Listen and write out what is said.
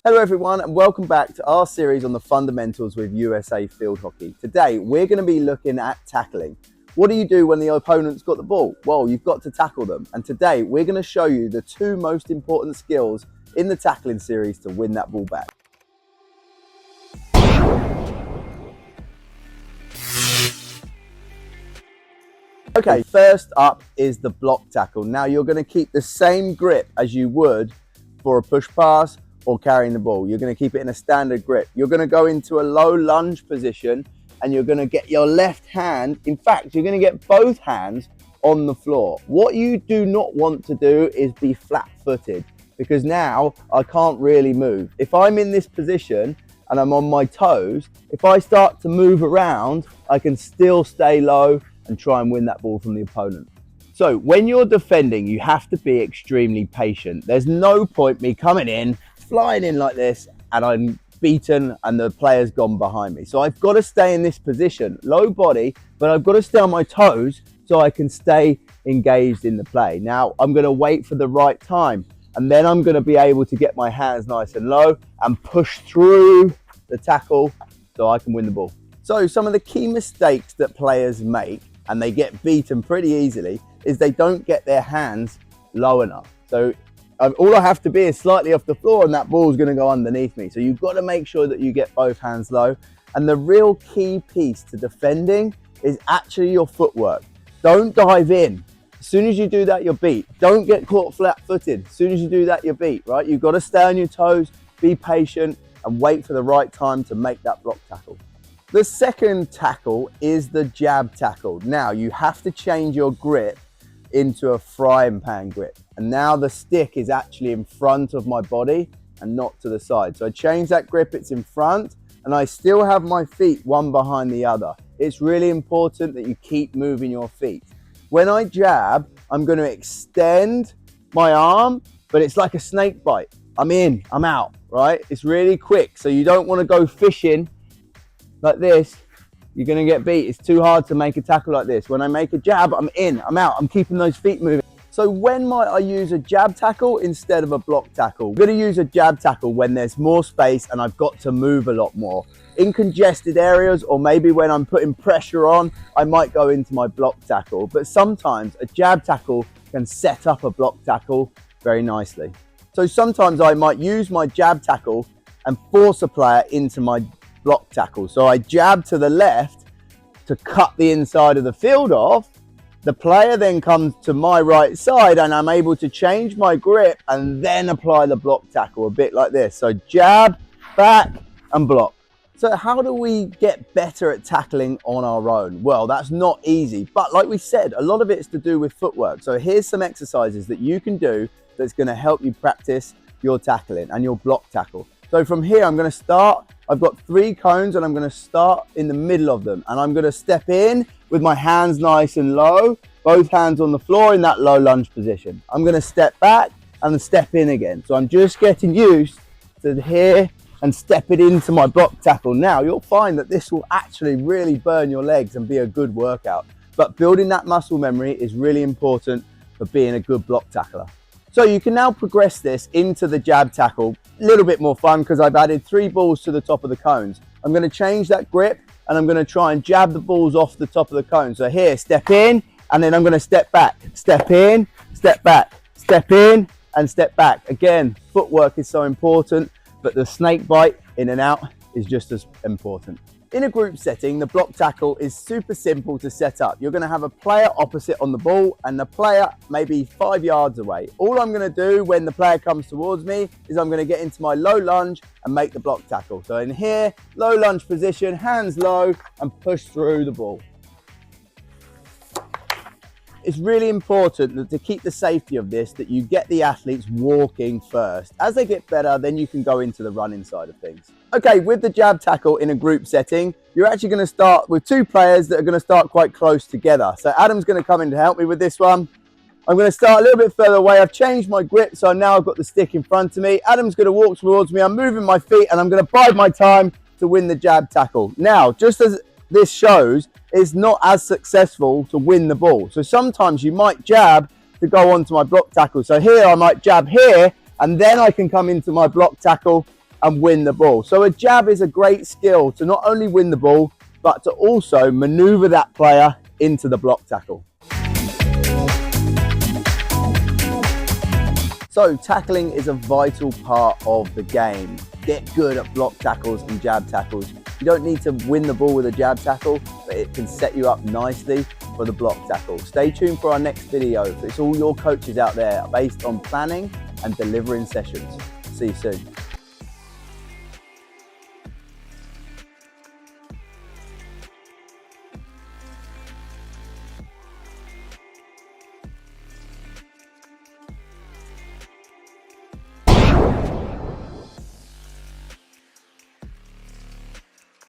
Hello everyone and welcome back to our series on the fundamentals with USA field hockey. Today we're going to be looking at tackling. What do you do when the opponent's got the ball? Well, you've got to tackle them. And today we're going to show you the two most important skills in the tackling series to win that ball back. Okay, first up is the block tackle. Now you're going to keep the same grip as you would for a push pass or carrying the ball. You're going to keep it in a standard grip. You're going to go into a low lunge position and you're going to get your left hand, in fact, you're going to get both hands on the floor. What you do not want to do is be flat-footed, because now I can't really move. If I'm in this position and I'm on my toes, if I start to move around, I can still stay low and try and win that ball from the opponent. So when you're defending, you have to be extremely patient. There's no point me coming in, flying in like this, and I'm beaten and the player's gone behind me. So I've got to stay in this position, low body, but I've got to stay on my toes so I can stay engaged in the play. Now I'm going to wait for the right time, and then I'm going to be able to get my hands nice and low and push through the tackle so I can win the ball. So some of the key mistakes that players make, and they get beaten pretty easily, is they don't get their hands low enough. So all I have to be is slightly off the floor and that ball is going to go underneath me. So you've got to make sure that you get both hands low. And the real key piece to defending is actually your footwork. Don't dive in. As soon as you do that, you're beat. Don't get caught flat-footed. As soon as you do that, you're beat, right? You've got to stay on your toes, be patient, and wait for the right time to make that block tackle. The second tackle is the jab tackle. Now you have to change your grip into a frying pan grip, and now the stick is actually in front of my body and not to the side. So I change that grip, it's in front, and I still have my feet one behind the other. It's really important that you keep moving your feet. When I jab, I'm going to extend my arm, but it's like a snake bite. I'm in, I'm out, right? It's really quick, so you don't want to go fishing like this. You're going to get beat. It's too hard to make a tackle like this. When I make a jab, I'm in, I'm out, I'm keeping those feet moving. So when might I use a jab tackle instead of a block tackle? I'm going to use a jab tackle when there's more space and I've got to move a lot more. In congested areas, or maybe when I'm putting pressure on, I might go into my block tackle. But sometimes a jab tackle can set up a block tackle very nicely. So sometimes I might use my jab tackle and force a player into my block tackle. So I jab to the left to cut the inside of the field off. The player then comes to my right side and I'm able to change my grip and then apply the block tackle, a bit like this. So jab, back, and block. So how do we get better at tackling on our own? Well, that's not easy, but like we said, a lot of it's to do with footwork. So here's some exercises that you can do that's going to help you practice your tackling and your block tackle. So from here, I'm going to start. I've got 3 cones and I'm going to start in the middle of them. And I'm going to step in with my hands nice and low, both hands on the floor in that low lunge position. I'm going to step back and step in again. So I'm just getting used to here and step it into my block tackle. Now you'll find that this will actually really burn your legs and be a good workout. But building that muscle memory is really important for being a good block tackler. So you can now progress this into the jab tackle. A little bit more fun because I've added 3 balls to the top of the cones. I'm going to change that grip and I'm going to try and jab the balls off the top of the cone. So here, step in, and then I'm going to step back, step in, step back, step in, and step back. Again, footwork is so important, but the snake bite in and out is just as important. In a group setting, the block tackle is super simple to set up. You're going to have a player opposite on the ball and the player maybe 5 yards away. All I'm going to do when the player comes towards me is I'm going to get into my low lunge and make the block tackle. So in here, low lunge position, hands low, and push through the ball. It's really important that to keep the safety of this, that you get the athletes walking first. As they get better, then you can go into the running side of things. Okay, with the jab tackle in a group setting, you're actually going to start with 2 players that are going to start quite close together. So Adam's going to come in to help me with this one. I'm going to start a little bit further away. I've changed my grip, so now I've got the stick in front of me. Adam's going to walk towards me. I'm moving my feet, and I'm going to bide my time to win the jab tackle. Now, just as this shows, it's not as successful to win the ball. So sometimes you might jab to go onto my block tackle. So here I might jab here, and then I can come into my block tackle and win the ball. So a jab is a great skill to not only win the ball, but to also maneuver that player into the block tackle. So tackling is a vital part of the game. Get good at block tackles and jab tackles. You don't need to win the ball with a jab tackle, but it can set you up nicely for the block tackle. Stay tuned for our next video. It's all your coaches out there based on planning and delivering sessions. See you soon.